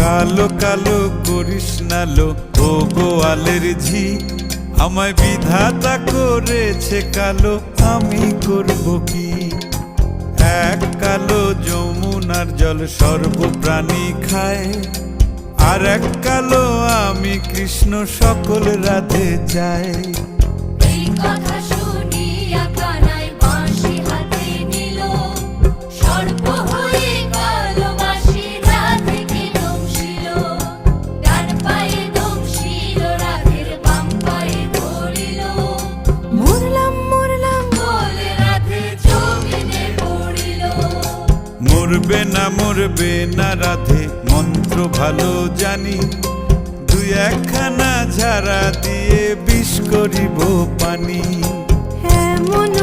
কালো কালো করিস নালো ও গোয়ালের ঝি, আমায় বিধাতা করেছে কালো, আমি করব কি? এক কালো যমুনার জল সর্বপ্রাণী খায়, আর এক কালো আমি কৃষ্ণ সকল রাধে চাই। এই কথা শুনিয়া কানাই বাঁশি হাতে নিল, সর্প হয়ে কালো বাঁশি রাধেকে দংশিল। ডান পায়ে দংশিল, রাধের বাম পায়ে ধরিল। মরলাম মরলাম বলে রাধে জমিনে পড়িল। মরবে না রাধে মন্ত্র ভালো জানি, দুই একখানা ঝাড়া দিয়ে বিষ করিব পানি। এমন